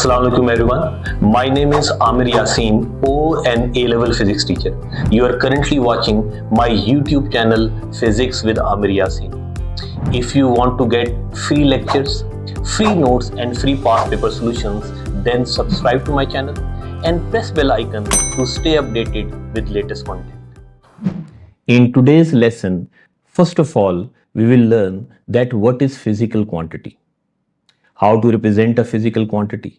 Assalamu alaikum everyone. My name is Amir Yasin, O and A-level physics teacher. You are currently watching my YouTube channel Physics with Amir Yasin. If you want to get free lectures, free notes and free past paper solutions, then subscribe to my channel and press bell icon to stay updated with latest content. In today's lesson, first of all, we will learn that what is physical quantity, how to represent a physical quantity,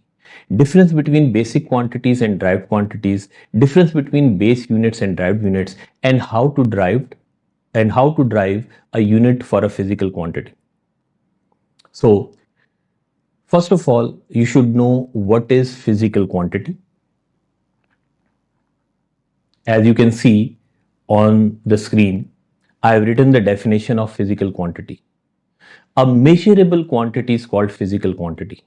difference between basic quantities and derived quantities, difference between base units and derived units, and how to drive a unit for a physical quantity. So, first of all, you should know what is physical quantity. As you can see on the screen, I have written the definition of physical quantity. A measurable quantity is called physical quantity.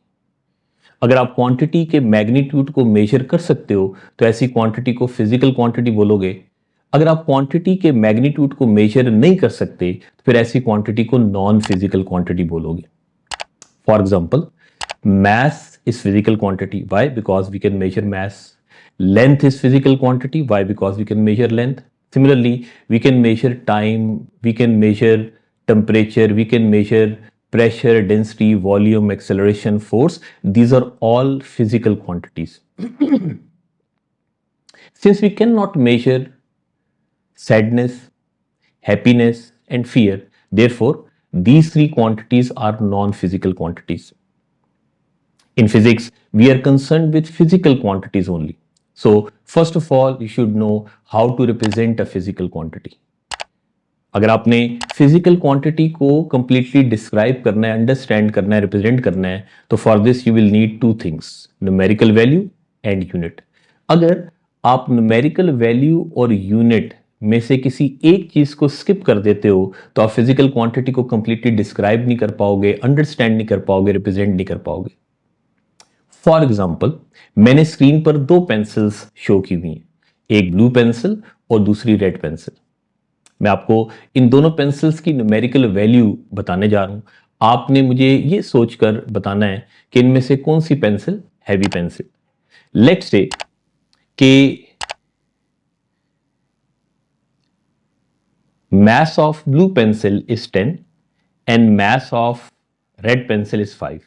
अगर आप quantity के magnitude को major कर सकते हो तो ऐसी quantity को फिजिकल क्वांटिटी बोलोगे. अगर आप क्वांटिटी के मैग्नीट्यूड को मेजर नहीं कर सकते तो फिर ऐसी क्वांटिटी को नॉन फिजिकल क्वांटिटी बोलोगे. For example, mass is physical quantity. Why? Because we can measure mass. Length is physical quantity. Why? Because we can measure length. Similarly, we can measure time, we can measure temperature, we can measure pressure, density, volume, acceleration, force. These are all physical quantities. Since we cannot measure sadness, happiness, and fear, therefore, these three quantities are non-physical quantities. In physics, we are concerned with physical quantities only. So, first of all, you should know how to represent a physical quantity. अगर आपने physical quantity को completely describe करना है, understand करना है, represent करना है, तो for this you will need two things, numerical value and unit. अगर आप न्यूमेरिकल वैल्यू और यूनिट में से किसी एक चीज को स्किप कर देते हो तो आप फिजिकल क्वांटिटी को कंप्लीटली डिस्क्राइब नहीं कर पाओगे, अंडरस्टैंड नहीं कर पाओगे, रिप्रेजेंट नहीं कर पाओगे. फॉर एग्जाम्पल, मैंने स्क्रीन पर दो पेंसिल्स शो की हुई हैं, एक ब्लू पेंसिल और दूसरी रेड पेंसिल. मैं आपको इन दोनों पेंसिल्स की न्यूमेरिकल वैल्यू बताने जा रहा हूं. आपने मुझे ये सोचकर बताना है कि इनमें से कौन सी pencil heavy pencil. Let's say कि mass of blue pencil is 10 and mass of red pencil is 5.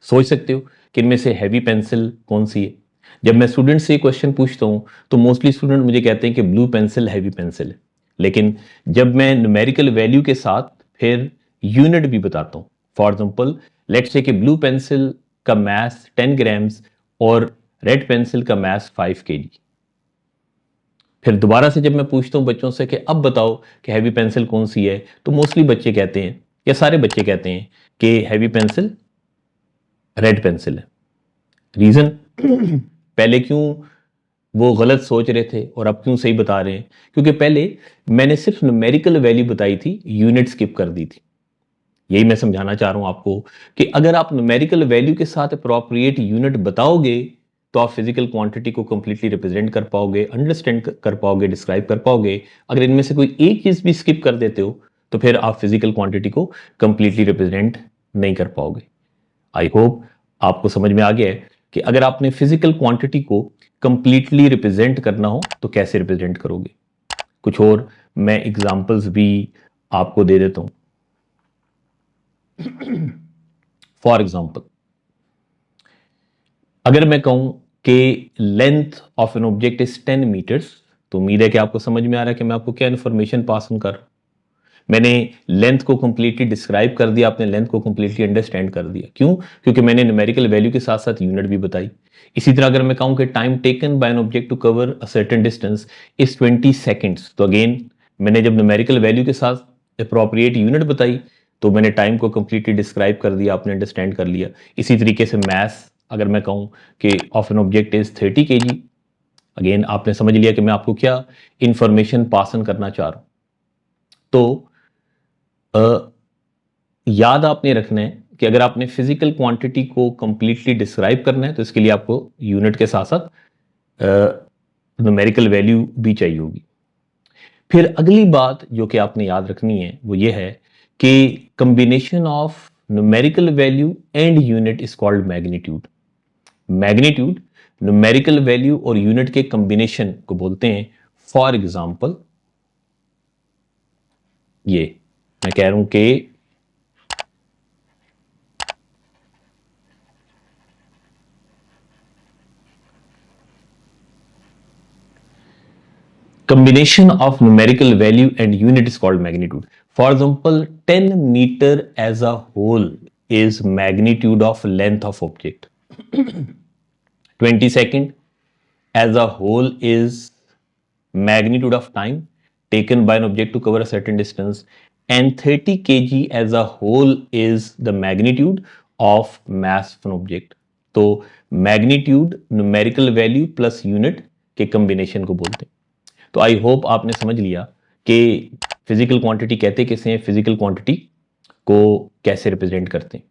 सोच सकते हो कि इनमें से हैवी पेंसिल कौन सी है. जब मैं स्टूडेंट से क्वेश्चन पूछता हूं तो मोस्टली स्टूडेंट मुझे कहते हैं कि ब्लू पेंसिल हैवी पेंसिल है. लेकिन जब मैं न्यूमेरिकल वैल्यू के साथ फिर यूनिट भी बताता हूं, फॉर एग्जांपल लेट्स से कि ब्लू पेंसिल का मास 10 ग्राम्स और रेड पेंसिल का मास 5 kg. फिर दोबारा से जब मैं पूछता हूं बच्चों से कि अब बताओ कि हैवी पेंसिल कौन सी है, तो मोस्टली बच्चे कहते हैं या सारे बच्चे कहते हैं कि हैवी पेंसिल रेड पेंसिल है. रीजन, पहले क्यों वो गलत सोच रहे थे और अब क्यों सही बता रहे हैं? क्योंकि पहले मैंने सिर्फ न्यूमेरिकल वैल्यू बताई थी, यूनिट स्किप कर दी थी. यही मैं समझाना चाह रहा हूं आपको कि अगर आप न्यूमेरिकल वैल्यू के साथ अप्रोप्रिएट यूनिट बताओगे तो आप फिजिकल क्वांटिटी को कंप्लीटली रिप्रेजेंट कर पाओगे, अंडरस्टैंड कर पाओगे, डिस्क्राइब कर पाओगे. अगर इनमें से कोई एक चीज भी स्किप कर देते हो तो फिर आप फिजिकल क्वांटिटी को कंप्लीटली रिप्रेजेंट नहीं कर पाओगे. आई होप आपको समझ में आ गया है कि अगर आपने फिजिकल क्वांटिटी को कंप्लीटली रिप्रेजेंट करना हो तो कैसे रिप्रेजेंट करोगे. कुछ और मैं एग्जांपल्स भी आपको दे देता हूं. फॉर एग्जांपल, अगर मैं कहूं कि length of an object is 10 metres, तो उम्मीद है कि आपको समझ में आ रहा है कि मैं आपको क्या इंफॉर्मेशन पास ऑन कर रहा हूं. मैंने लेंथ को कंप्लीटली डिस्क्राइब कर दिया, आपने लेंथ को कंप्लीटली अंडरस्टैंड कर दिया. क्यों? क्योंकि मैंने न्यूमेरिकल वैल्यू के साथ साथ यूनिट भी बताई. इसी तरह अगर मैं कहूं कि time taken by an object to cover a certain distance is 20 seconds, तो अगेन मैंने जब न्यूमेरिकल वैल्यू के साथ अप्रोप्रिएट यूनिट बताई तो मैंने टाइम को कंप्लीटली डिस्क्राइब कर दिया, आपने अंडरस्टैंड कर लिया. इसी तरीके से मैथ, अगर मैं कहूं कि of an object is 30 kg, again आपने समझ लिया कि मैं आपको क्या इंफॉर्मेशन पास ऑन करना चाह रहा हूं. तो याद आपने रखना है कि अगर आपने फिजिकल क्वांटिटी को कंप्लीटली डिस्क्राइब करना है तो इसके लिए आपको यूनिट के साथ साथ न्यूमेरिकल वैल्यू भी चाहिए होगी. फिर अगली बात जो कि आपने याद रखनी है वो ये है कि combination of numerical value and unit is called magnitude. Magnitude numerical value और unit के combination को बोलते हैं. For example, ये मैं कह रहा हूं कि combination of numerical value and unit is called magnitude. For example, 10 meter as a whole is magnitude of length of object. 20 second as a whole is magnitude of time taken by an object to cover a certain distance, and 30 kg as a whole is the magnitude of mass of an object. तो magnitude numerical value plus unit के combination को बोलते हैं. तो I hope आपने समझ लिया कि फिजिकल क्वांटिटी कहते किसे हैं, फिजिकल क्वांटिटी को कैसे रिप्रेजेंट करते हैं.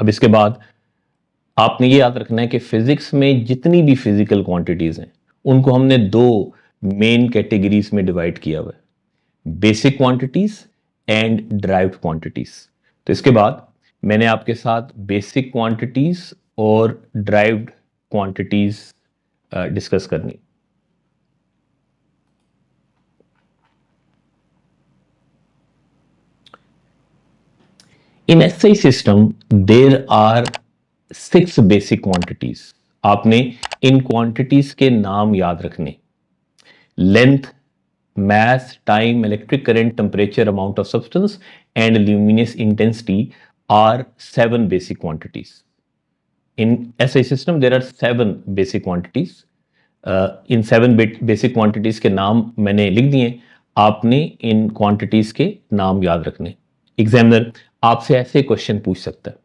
अब इसके बाद आपने ये याद रखना है कि फिजिक्स में जितनी भी फिजिकल क्वांटिटीज हैं उनको हमने दो मेन कैटेगरीज में डिवाइड किया हुआ है, basic quantities and derived quantities. तो इसके बाद मैंने आपके साथ बेसिक क्वांटिटीज और ड्राइव्ड क्वांटिटीज डिस्कस करनी. In SI system, there are 6 basic quantities. आपने इन quantities के नाम याद रखने. Length, mass, time, electric current, temperature, amount of substance, and luminous intensity are 7 basic quantities. In SI system, there are 7 basic quantities. In 7 basic quantities के नाम मैंने लिख दिए. आपने इन quantities के नाम याद रखने. एग्जामिनर आपसे ऐसे क्वेश्चन पूछ सकता है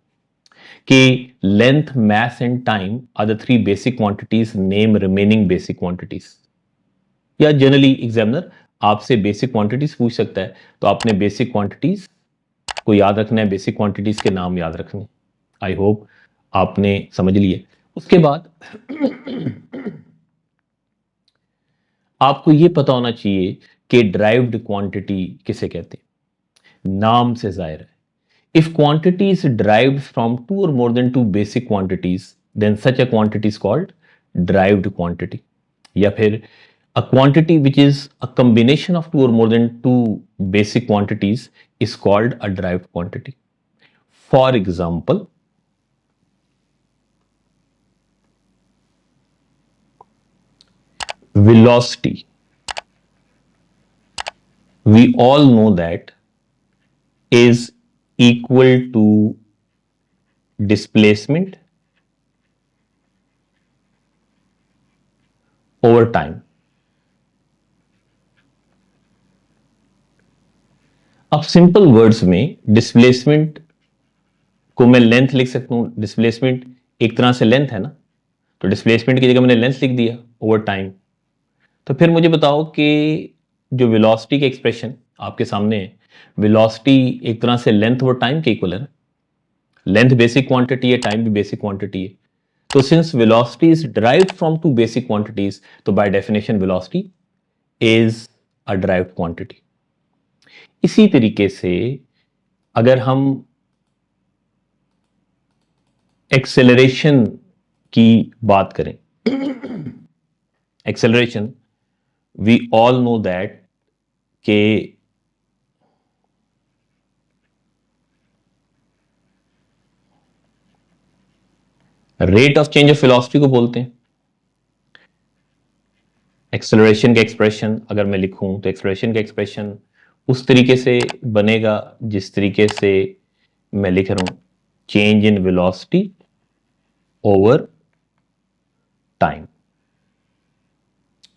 कि length, mass and time are the 3 basic quantities, name remaining basic quantities. या जनरली एग्जामिनर आपसे बेसिक क्वांटिटीज पूछ सकता है, तो आपने बेसिक क्वांटिटीज को याद रखना है, बेसिक क्वांटिटीज के नाम याद रखने. आई होप आपने समझ लिए. उसके बाद आपको यह पता होना चाहिए कि ड्राइव्ड क्वांटिटी किसे कहते हैं. नाम से जाहिर है. If quantity is derived from 2 or more than 2 basic quantities, then such a quantity is called derived quantity. या फिर a quantity which is a combination of 2 or more than 2 basic quantities is called a derived quantity. For example, velocity. We all know that is equal to displacement over time. अब simple words में displacement को मैं length लिख सकता हूं. Displacement एक तरह से लेंथ है ना, तो डिस्प्लेसमेंट की जगह मैंने लेंथ लिख दिया ओवर टाइम. तो फिर मुझे बताओ कि जो वेलोसिटी के एक्सप्रेशन आपके सामने है, वेलोसिटी एक तरह से लेंथ और टाइम के इक्वल है ना. लेंथ बेसिक क्वांटिटी है, टाइम भी बेसिक क्वांटिटी है. तो since velocity is derived from 2 basic quantities, तो bye definition velocity is a derived quantity. इसी तरीके से अगर हम एक्सेलरेशन की बात करें, acceleration we all know that के rate of change of velocity को बोलते हैं. एक्सेलरेशन का एक्सप्रेशन अगर मैं लिखूं तो एक्सेलरेशन का एक्सप्रेशन उस तरीके से बनेगा जिस तरीके से मैं लिख रहा हूं, change in velocity over time.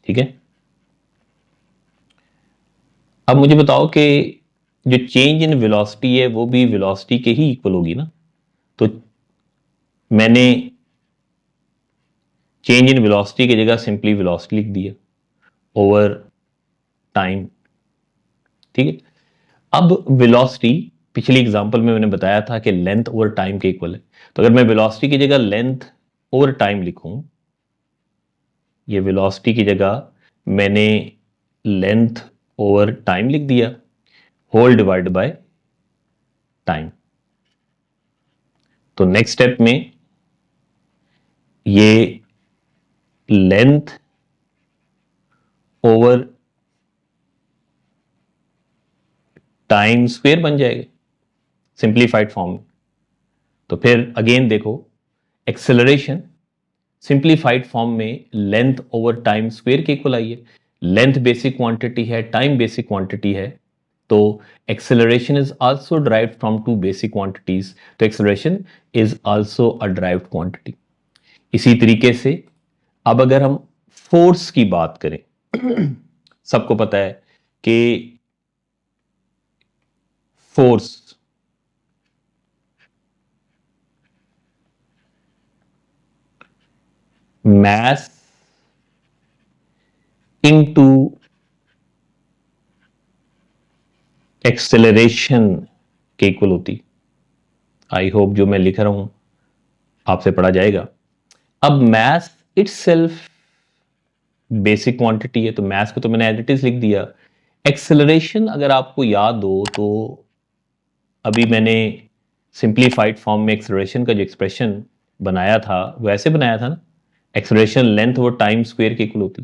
ठीक है. अब मुझे बताओ कि जो चेंज इन वेलोसिटी है वो भी वेलोसिटी के ही इक्वल होगी ना. तो मैंने चेंज इन वेलोसिटी की जगह सिंपली वेलोसिटी लिख दिया ओवर टाइम. ठीक है. अब वेलोसिटी पिछली एग्जांपल में मैंने बताया था कि लेंथ ओवर टाइम के इक्वल है. तो अगर मैं वेलोसिटी की जगह लेंथ ओवर टाइम लिखूं, ये वेलोसिटी की जगह मैंने लेंथ ओवर टाइम लिख दिया, होल डिवाइड बाय टाइम। तो नेक्स्ट स्टेप में ये लेंथ ओवर टाइम स्क्वेयर बन जाएगा सिंप्लीफाइड फॉर्म में। तो फिर अगेन देखो, एक्सेलरेशन सिंप्लीफाइड फॉर्म में लेंथ ओवर टाइम स्क्वेयर के इक्वल आई है। लेंथ बेसिक क्वांटिटी है, टाइम बेसिक क्वांटिटी है, तो acceleration is also derived from two basic quantities. तो acceleration is also a derived quantity. इसी तरीके से अब अगर हम फोर्स की बात करें, सबको पता है कि फोर्स mass into एक्सेलरेशन के इक्वल होती। आई होप जो मैं लिख रहा हूं आपसे पढ़ा जाएगा। अब मैथ इटसेल्फ बेसिक क्वांटिटी है, तो मैथ को तो मैंने एज इट इज लिख दिया। एक्सेलरेशन अगर आपको याद हो तो अभी मैंने सिंप्लीफाइड फॉर्म में एक्सेलरेशन का जो एक्सप्रेशन बनाया था वो ऐसे बनाया था ना, एक्सेलरेशन लेंथ और टाइम स्क्वायर के इक्वल होती।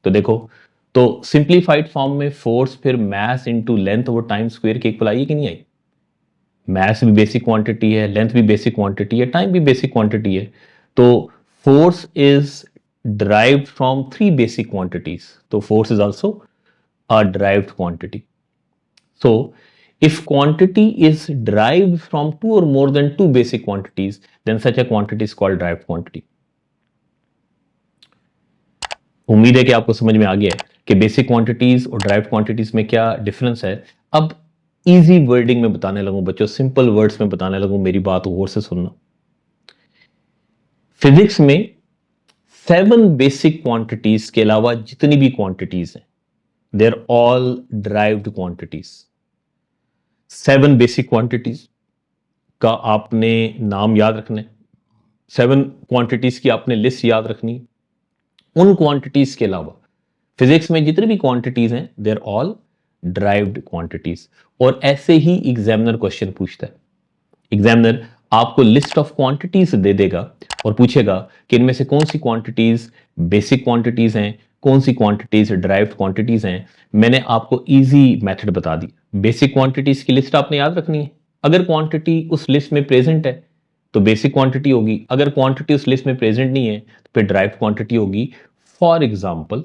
तो देखो, तो सिंप्लीफाइड फॉर्म में फोर्स फिर mass into length over time square के इक्वल आई कि नहीं आई? मास भी बेसिक क्वांटिटी है, लेंथ भी बेसिक क्वांटिटी है, टाइम भी बेसिक क्वांटिटी है। तो force is derived from three basic quantities. So force is also a derived quantity. So if quantity is derived from two or more than two basic quantities, then such a quantity is called derived quantity. उम्मीद है कि आपको समझ में आ गया है कि basic quantities और ड्राइव्ड क्वांटिटीज में क्या डिफरेंस है। अब इजी वर्डिंग में बताने लगूं बच्चों, सिंपल वर्ड्स में बताने लगूं, मेरी बात गौर से सुनना। फिजिक्स में 7 बेसिक क्वांटिटीज के अलावा जितनी भी क्वांटिटीज हैं, they are all derived quantities. 7 basic quantities का आपने नाम याद रखना है, 7 क्वांटिटीज की आपने लिस्ट याद रखनी। उन क्वांटिटीज के अलावा फिजिक्स में जितनी भी क्वांटिटीज हैं, they are all derived quantities. और ऐसे ही एग्जामिनर क्वेश्चन पूछता है। एग्जामिनर आपको लिस्ट ऑफ क्वांटिटीज दे देगा और पूछेगा कि इनमें से कौन सी क्वांटिटीज बेसिक क्वांटिटीज हैं, कौन सी क्वांटिटीज ड्राइव्ड क्वांटिटीज हैं। मैंने आपको इजी मेथड बता दी। बेसिक क्वांटिटीज की लिस्ट आपने याद रखनी है। अगर क्वांटिटी उस लिस्ट में प्रेजेंट है तो बेसिक क्वांटिटी होगी, अगर क्वांटिटी उस लिस्ट में प्रेजेंट नहीं है तो फिर ड्राइव्ड क्वांटिटी होगी। फॉर एग्जाम्पल,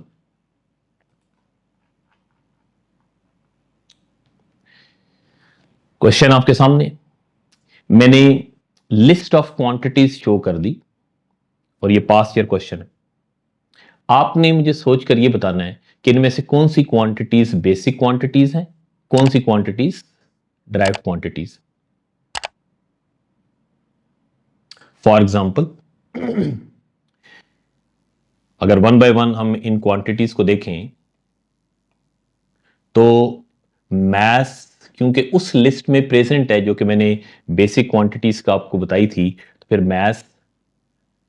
क्वेश्चन आपके सामने, मैंने लिस्ट ऑफ क्वांटिटीज शो कर दी और ये पास्ट ईयर क्वेश्चन है। आपने मुझे सोचकर ये बताना है कि इनमें से कौन सी क्वांटिटीज बेसिक क्वांटिटीज हैं, कौन सी quantities derived quantities. For example, अगर वन बाय वन हम इन क्वांटिटीज को देखें तो मैस क्योंकि उस लिस्ट में प्रेजेंट है जो कि मैंने बेसिक क्वांटिटीज का आपको बताई थी, तो फिर मैस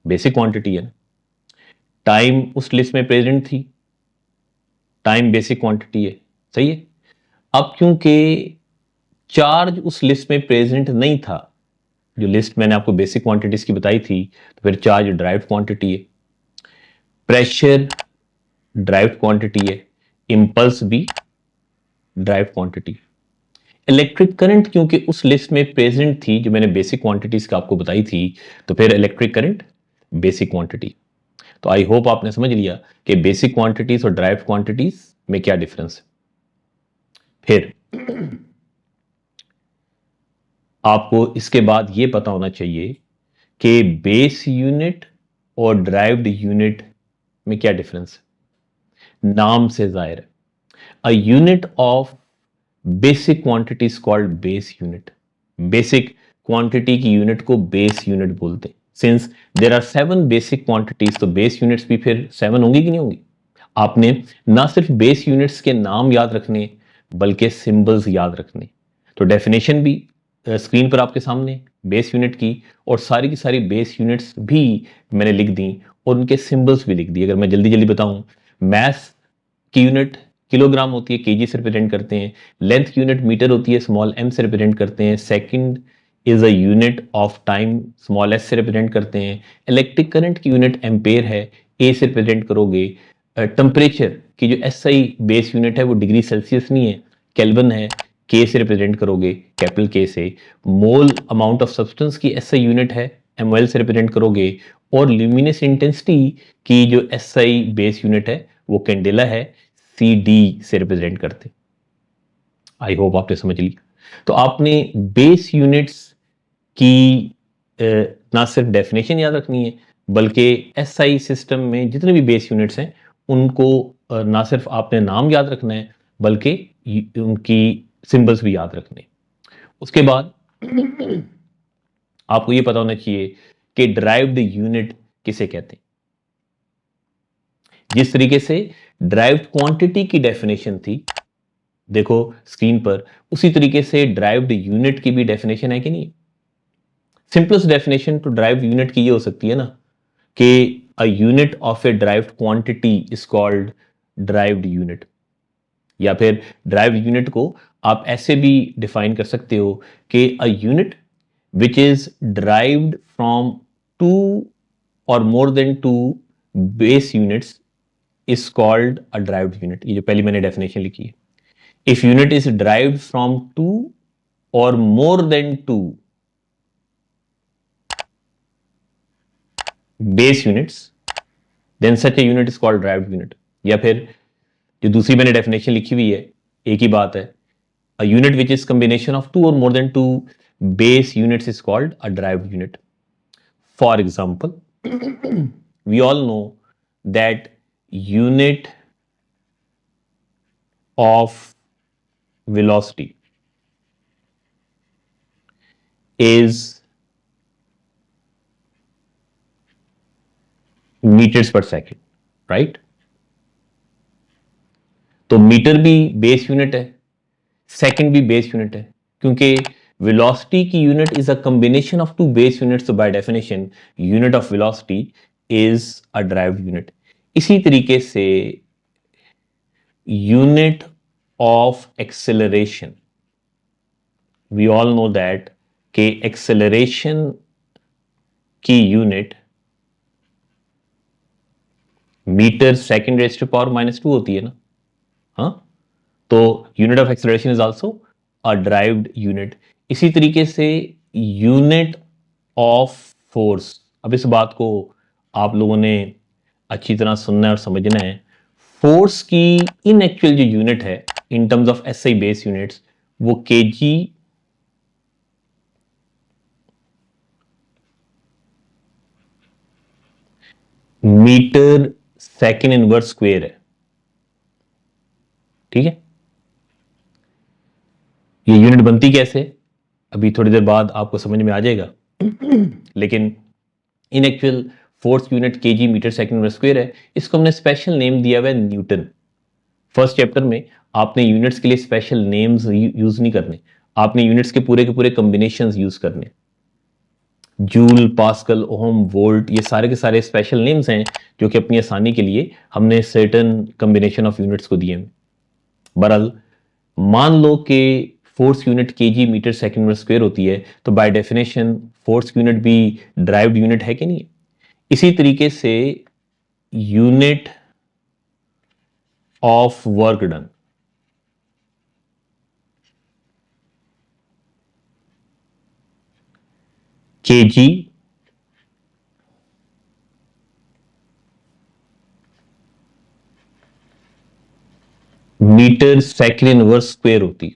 बेसिक क्वांटिटी है। टाइम उस लिस्ट में प्रेजेंट थी, टाइम बेसिक क्वांटिटी है, सही है। अब क्योंकि चार्ज उस लिस्ट में प्रेजेंट नहीं था, जो लिस्ट मैंने आपको बेसिक क्वांटिटीज की बताई थी, तो फिर चार्ज ड्राइव्ड क्वांटिटी है। प्रेशर ड्राइव्ड क्वांटिटी है, इंपल्स भी ड्राइव्ड क्वांटिटी। इलेक्ट्रिक करंट क्योंकि उस लिस्ट में प्रेजेंट थी जो मैंने बेसिक क्वांटिटीज का आपको बताई थी, तो फिर इलेक्ट्रिक करंट बेसिक क्वांटिटी। तो आई होप आपने समझ लिया कि बेसिक क्वांटिटीज और ड्राइव्ड क्वांटिटीज में क्या डिफरेंस है। फिर आपको इसके बाद यह पता होना चाहिए कि बेस यूनिट और ड्राइव्ड यूनिट में क्या डिफरेंस है। नाम से जाहिर है, a unit of basic quantity is called base unit. Basic quantity की यूनिट को बेस यूनिट बोलते हैं। Since there are 7 basic quantities, तो बेस यूनिट्स भी फिर 7 होंगी कि नहीं होंगी। आपने ना सिर्फ बेस यूनिट्स के नाम याद रखने बल्कि सिंबल्स याद रखने। तो डेफिनेशन भी स्क्रीन पर आपके सामने बेस यूनिट की, और सारी की सारी बेस यूनिट्स भी मैंने लिख दी और उनके सिंबल्स भी लिख दिए। अगर मैं जल्दी जल्दी बताऊं, मैथ की यूनिट किलोग्राम होती है केजी से रिप्रेजेंट करते हैं, लेंथ की यूनिट मीटर होती है स्मॉल एम से रिप्रेजेंट करते हैं, second is a unit of time small S से रिप्रेजेंट करते हैं, इलेक्ट्रिक करंट की यूनिट एम्पेयर है ए से रिप्रेजेंट करोगे, टेम्परेचर की जो एसआई बेस यूनिट है वो डिग्री सेल्सियस नहीं है, केल्विन है, के से रिप्रेजेंट करोगे कैपिटल के से, मोल अमाउंट ऑफ सब्सटेंस की एसआई यूनिट है एमओएल से रिप्रेजेंट करोगे, और ल्यूमिनस इंटेंसिटी की जो एसआई बेस यूनिट है वो कैंडेला है, सी डी से रिप्रेजेंट करते। आई होप आपने समझ ली। तो आपने बेस यूनिट्स की ना सिर्फ डेफिनेशन याद रखनी है, बल्कि एसआई सिस्टम में जितने भी बेस यूनिट्स हैं उनको ना सिर्फ आपने नाम याद रखना है, बल्कि उनकी सिंबल्स भी याद रखने। उसके बाद आपको ये पता होना चाहिए कि ड्राइव्ड यूनिट किसे कहते हैं। जिस तरीके से ड्राइव्ड क्वांटिटी की डेफिनेशन थी, देखो स्क्रीन पर, उसी तरीके से ड्राइव्ड यूनिट की भी डेफिनेशन है कि नहीं। Simplest definition to derived unit की ये हो सकती है ना कि a unit of a derived quantity is called derived unit. या फिर ड्राइव्ड यूनिट को आप ऐसे भी डिफाइन कर सकते हो कि a unit which is derived from two और more than two base units is called a derived unit. ये जो पहली मैंने डेफिनेशन लिखी है, if unit is derived from two और more than two base units then such a unit is called derived unit. या फिर जो दूसरी मैंने डेफिनेशन लिखी हुई है, एक ही बात है, a unit which is combination of two और more than two base units is called a derived unit. For example, we all know that unit of velocity is meters per second, right? तो metre भी base unit है, second भी base unit है, क्योंकि velocity की unit is a combination of two base units. तो bye definition unit of velocity is a derived unit. इसी तरीके से unit of acceleration, we all know that कि एक्सेलरेशन की unit metre second raise to power -2 होती है ना। हाँ, तो unit of acceleration is also a derived unit. इसी तरीके से यूनिट ऑफ फोर्स, अब इस बात को आप लोगों ने अच्छी तरह सुनना है और समझना है। फोर्स की इन एक्चुअल जो यूनिट है in terms of SI base units, वो KG metre second inverse square है। ठीक है, ये यूनिट बनती कैसे, अभी थोड़ी देर बाद आपको समझ में आ जाएगा। लेकिन in actual force unit KG metre second square है। इसको हमने स्पेशल नेम दिया हुआ है न्यूटन। फर्स्ट चैप्टर में आपने यूनिट्स के लिए स्पेशल नेम्स यूज नहीं करने, आपने यूनिट्स के पूरे कॉम्बिनेशंस यूज करने। जूल, पास्कल, ओम, वोल्ट, ये सारे के सारे स्पेशल नेम्स हैं जो कि अपनी आसानी के लिए हमने सर्टेन कॉम्बिनेशन ऑफ यूनिट्स को दिए हैं। बहरहाल मान लो कि force unit KG metre second square होती है, तो बाय डेफिनेशन फोर्स यूनिट भी ड्राइव्ड यूनिट है कि नहीं। इसी तरीके से unit of work done, KG metre second inverse square होती।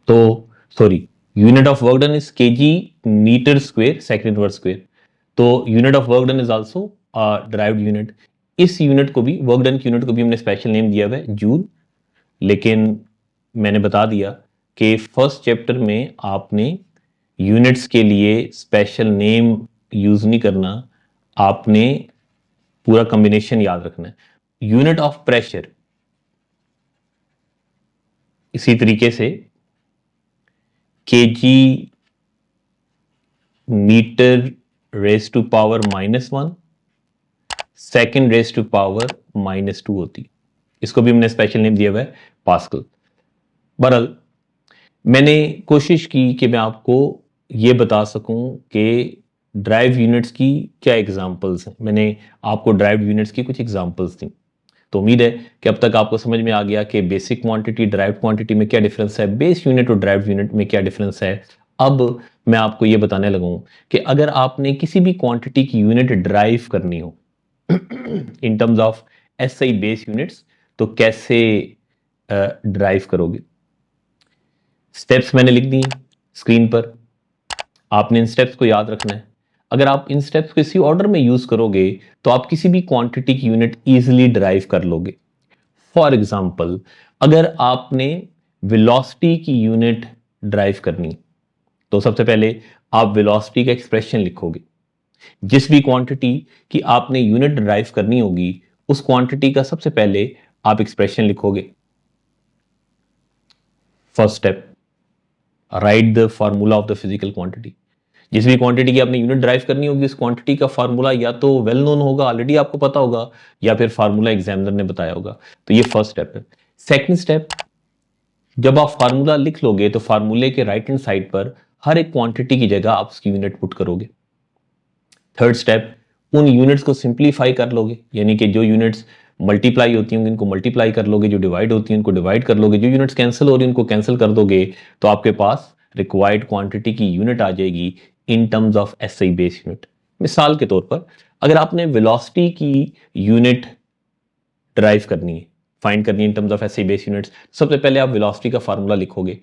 तो sorry, unit of work done is KG metre square second inverse square. तो unit of work done is also derived unit. इस यूनिट को भी, वर्क डन की unit को भी हमने स्पेशल नेम दिया हुआ है जूल। लेकिन मैंने बता दिया कि फर्स्ट चैप्टर में आपने यूनिट्स के लिए स्पेशल नेम यूज नहीं करना, आपने पूरा कॉम्बिनेशन याद रखना है। यूनिट ऑफ प्रेशर इसी तरीके से KG metre raise to power -1 second raise to power -2 होती। इसको भी हमने स्पेशल नेम दिया हुआ है पास्कल। बहरहाल मैंने कोशिश की कि मैं आपको ये बता सकूं कि ड्राइव यूनिट्स की क्या एग्जांपल्स हैं। मैंने आपको ड्राइव यूनिट्स की कुछ एग्जांपल्स दी। तो उम्मीद है कि अब तक आपको समझ में आ गया कि बेसिक क्वांटिटी ड्राइव क्वांटिटी में क्या डिफरेंस है, बेस यूनिट और ड्राइव यूनिट में क्या डिफरेंस है। अब मैं आपको ये बताने लगा हूं कि अगर आपने किसी भी क्वांटिटी की यूनिट ड्राइव करनी हो इन terms of SI base units, तो कैसे ड्राइव करोगे। स्टेप्स मैंने लिख दी स्क्रीन पर, आपने इन स्टेप्स को याद रखना है। अगर आप इन स्टेप्स को इसी ऑर्डर में यूज करोगे तो आप किसी भी क्वांटिटी की यूनिट इजीली ड्राइव कर लोगे। फॉर एग्जाम्पल, अगर आपने वेलोसिटी की यूनिट ड्राइव करनी तो सबसे पहले आप वेलोसिटी का एक्सप्रेशन लिखोगे। जिस भी क्वांटिटी की आपने यूनिट ड्राइव करनी होगी उस क्वांटिटी का सबसे पहले आप एक्सप्रेशन लिखोगे। First step, right the formula of the physical quantity. जिस भी क्वांटिटी की आपने यूनिट ड्राइव करनी होगी उस क्वांटिटी का फार्मूला या तो वेल नोन होगा, ऑलरेडी आपको पता होगा, या फिर फार्मूला एग्जामिनर ने बताया होगा। तो ये फर्स्ट स्टेप है। सेकंड स्टेप, जब आप फार्मूला लिख लोगे तो फार्मूले के राइट हैंड साइड पर हर एक क्वांटिटी की जगह आप उसकी यूनिट पुट करोगे। थर्ड स्टेप, उन यूनिट्स को सिंप्लीफाई कर लोगे, यानी कि जो यूनिट्स मल्टीप्लाई होती होंगी उनको मल्टीप्लाई कर लोगे, जो डिवाइड होती हैं उनको डिवाइड कर लोगे, जो यूनिट्स कैंसिल हो रही हैं उनको कैंसिल कर दोगे, तो आपके पास रिक्वायर्ड क्वांटिटी की यूनिट आ जाएगी इन terms of SI base unit. मिसाल के तौर पर अगर आपने वेलोसिटी की यूनिट ड्राइव करनी है, फाइंड करनी है in terms of SI base units, सबसे पहले आप वेलोसिटी का फार्मूला लिखोगे।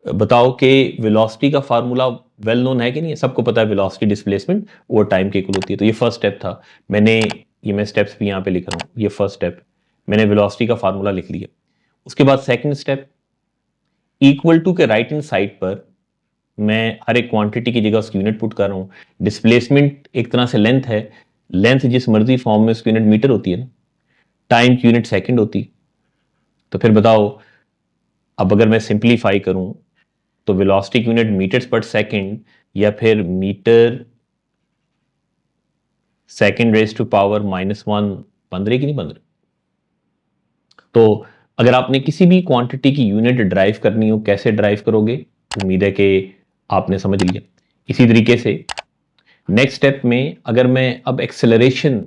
बताओ कि वेलोसिटी का फार्मूला वेल नोन है कि नहीं है, सबको पता है वेलोसिटी डिस्प्लेसमेंट ओवर टाइम के इक्वल होती है। तो ये फर्स्ट स्टेप था। मैं स्टेप्स भी यहाँ पे लिख रहा हूँ। ये फर्स्ट स्टेप, मैंने वेलोसिटी का फार्मूला लिख लिया। उसके बाद सेकंड स्टेप, इक्वल टू के राइट हैंड साइड पर मैं हर एक क्वांटिटी की जगह उसकी यूनिट पुट कर रहा हूँ। डिस्प्लेसमेंट एक तरह से लेंथ है, लेंथ जिस मर्जी फॉर्म में उसकी यूनिट मीटर होती है ना, टाइम की यूनिट सेकंड होती। तो फिर बताओ, अब अगर मैं सिंप्लीफाई करूं तो वेलोसिटी की यूनिट मीटर्स पर सेकंड या फिर metre second raise to power -1 बन रही कि नहीं बन रही। तो अगर आपने किसी भी क्वांटिटी की यूनिट ड्राइव करनी हो, कैसे ड्राइव करोगे, उम्मीद है कि आपने समझ लिया। इसी तरीके से नेक्स्ट स्टेप में अगर मैं अब एक्सेलरेशन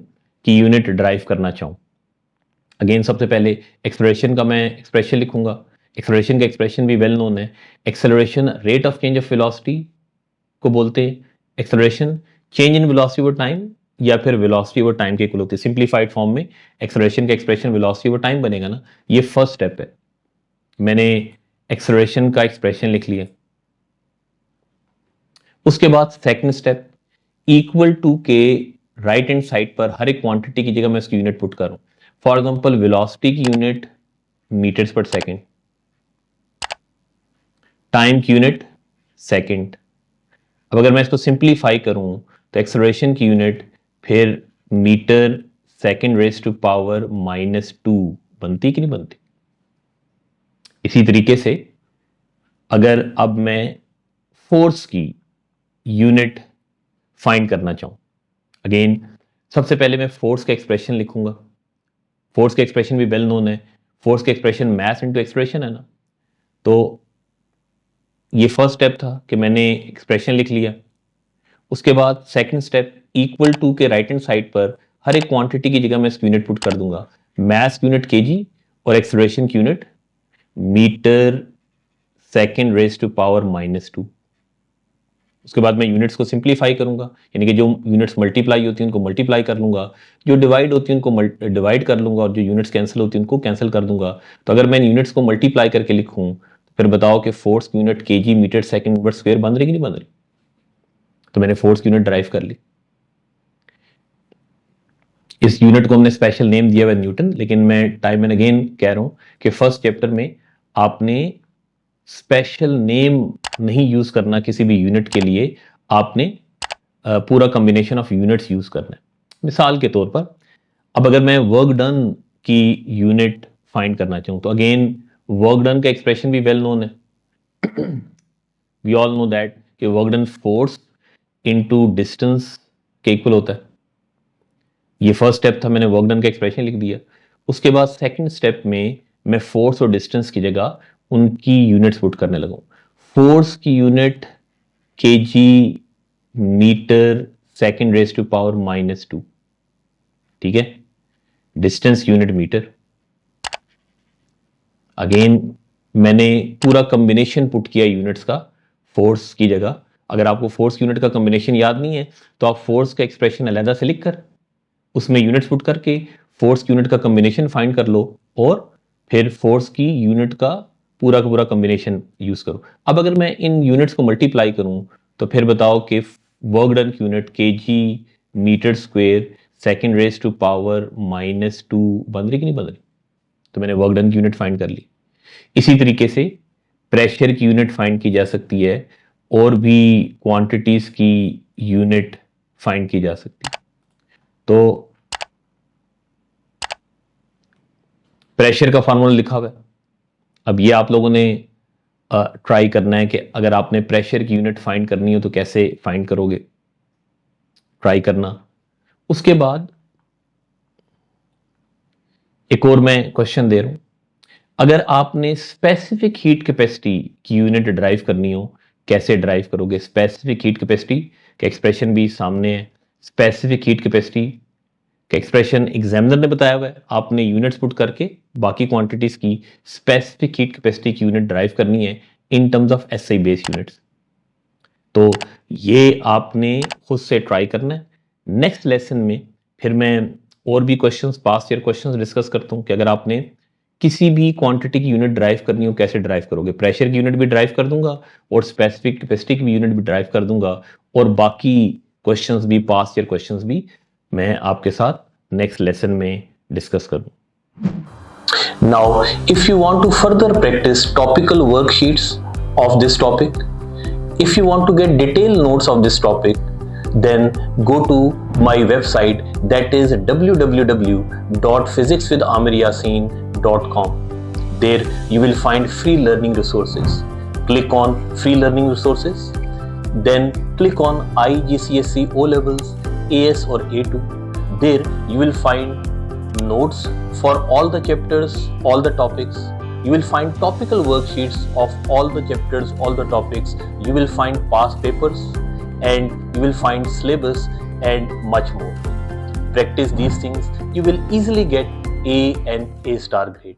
की यूनिट ड्राइव करना चाहूं, अगेन सबसे पहले एक्सेलरेशन का मैं एक्सप्रेशन लिखूंगा। एक्सेलरेशन का एक्सप्रेशन भी वेल नोन है। Acceleration rate of change of velocity को बोलते हैं। Acceleration change in velocity over time या फिर वेलोसिटी ओवर टाइम के इक्वल होती है। सिंप्लीफाइड फॉर्म में एक्सेलरेशन का एक्सप्रेशन वेलोसिटी ओवर टाइम बनेगा ना। ये फर्स्ट स्टेप है। मैंने एक्सेलरेशन का एक्सप्रेशन लिख लिया। उसके बाद सेकंड स्टेप, इक्वल टू के राइट हैंड साइड पर हर एक क्वांटिटी की जगह मैं उसकी यूनिट पुट करूं। फॉर एग्जांपल वेलोसिटी की यूनिट मीटर्स पर सेकंड, टाइम की यूनिट सेकंड। अब अगर मैं इसको सिंप्लीफाई करूं तो एक्सेलरेशन की यूनिट फिर metre second raise to power -2 बनती कि नहीं बनती। इसी तरीके से अगर अब मैं फोर्स की यूनिट फाइंड करना चाहूं, अगेन सबसे पहले मैं फोर्स का एक्सप्रेशन लिखूंगा। फोर्स का एक्सप्रेशन भी वेल नोन है। फोर्स का एक्सप्रेशन मैथ इनटू एक्सप्रेशन है ना। तो ये फर्स्ट स्टेप था कि मैंने एक्सप्रेशन लिख लिया। उसके बाद सेकंड स्टेप, इक्वल टू के राइट हैंड साइड पर हर एक क्वांटिटी की जगह मैं इसकी यूनिट पुट कर दूंगा। मास की यूनिट केजी और एक्सेलरेशन की unit metre second raise to power -2। उसके बाद मैं यूनिट्स को सिंप्लीफाई करूंगा, यानी कि जो यूनिट्स मल्टीप्लाई होती हैं उनको मल्टीप्लाई कर लूंगा, जो डिवाइड होती हैं उनको डिवाइड कर लूंगा, और जो यूनिट्स कैंसिल होती हैं उनको कैंसिल कर दूंगा। तो अगर मैं यूनिट्स को मल्टीप्लाई करके लिखूं तो फिर बताओ कि फोर्स की unit KG metre second over square बन रही कि नहीं बन रही। तो मैंने फोर्स की यूनिट ड्राइव कर ली। इस यूनिट को हमने स्पेशल नेम दिया हुआ न्यूटन, लेकिन मैं टाइम एंड अगेन कह रहा हूं कि फर्स्ट चैप्टर में आपने स्पेशल नेम नहीं यूज करना किसी भी यूनिट के लिए, आपने पूरा कॉम्बिनेशन ऑफ यूनिट्स यूज करना है। मिसाल के तौर पर अब अगर मैं वर्क डन की यूनिट फाइंड करना चाहूं तो अगेन वर्क डन का एक्सप्रेशन भी वेल नोन है। वी ऑल नो दैट कि work done force into distance के इक्वल होता है। ये फर्स्ट स्टेप था, मैंने वर्क डन का एक्सप्रेशन लिख दिया। उसके बाद सेकंड स्टेप में मैं फोर्स और डिस्टेंस की जगह उनकी यूनिट्स पुट करने लगा। फोर्स की unit KG metre second raise to power -2, ठीक है। Distance unit metre. अगेन मैंने पूरा कॉम्बिनेशन पुट किया यूनिट्स का फोर्स की जगह। अगर आपको फोर्स यूनिट का कॉम्बिनेशन याद नहीं है तो आप फोर्स का एक्सप्रेशन अलहदा से लिख कर उसमें यूनिट्स पुट करके फोर्स की यूनिट का कॉम्बिनेशन फाइंड कर लो और फिर फोर्स की यूनिट का पूरा कॉम्बिनेशन यूज करो। अब अगर मैं इन यूनिट्स को मल्टीप्लाई करूं तो फिर बताओ कि वर्क डन की unit KG metre square second raise to power -2 बन रही कि नहीं बन रही? तो मैंने वर्क डन की यूनिट फाइंड कर ली। इसी तरीके से प्रेशर की यूनिट फाइंड की जा सकती है और भी क्वांटिटीज की यूनिट फाइंड की जा सकती है। तो प्रेशर का फार्मूला लिखा हुआ है। अब ये आप लोगों ने ट्राई करना है कि अगर आपने प्रेशर की यूनिट फाइंड करनी हो तो कैसे फाइंड करोगे, ट्राई करना। उसके बाद एक और मैं क्वेश्चन दे रहा हूं, अगर आपने स्पेसिफिक हीट कैपेसिटी की यूनिट ड्राइव करनी हो कैसे ड्राइव करोगे? स्पेसिफिक हीट कैपेसिटी का एक्सप्रेशन भी सामने है। स्पेसिफिक हीट कैपेसिटी का एक्सप्रेशन एग्जामिनर ने बताया हुआ है, आपने यूनिट्स पुट करके बाकी क्वांटिटीज की स्पेसिफिक हीट कैपेसिटी की यूनिट ड्राइव करनी है in terms of SI base units. तो ये आपने खुद से ट्राई करना है। नेक्स्ट लेसन में फिर मैं और भी questions, past year questions discuss करता हूं कि अगर आपने किसी भी क्वांटिटी की यूनिट ड्राइव करनी हो कैसे ड्राइव करोगे। प्रेशर की यूनिट भी ड्राइव कर दूंगा और स्पेसिफिक कैपेसिटी की भी यूनिट भी ड्राइव कर दूंगा और बाकी क्वेश्चंस भी, पास्ट ईयर क्वेश्चंस भी मैं आपके साथ नेक्स्ट लेसन में डिस्कस करूं। Now, if you want to further practice topical worksheets of this topic, if you want to get detailed notes of this topic, then go to my website, that is www.physicswithamiryasin.com. There you will find free learning resources. Click on free learning resources, then click on IGCSE O levels, AS or A2. There you will find notes for all the chapters, all the topics. You will find topical worksheets of all the chapters, all the topics. You will find past papers and you will find syllabus and much more. Practice these things, you will easily get A and A star grade.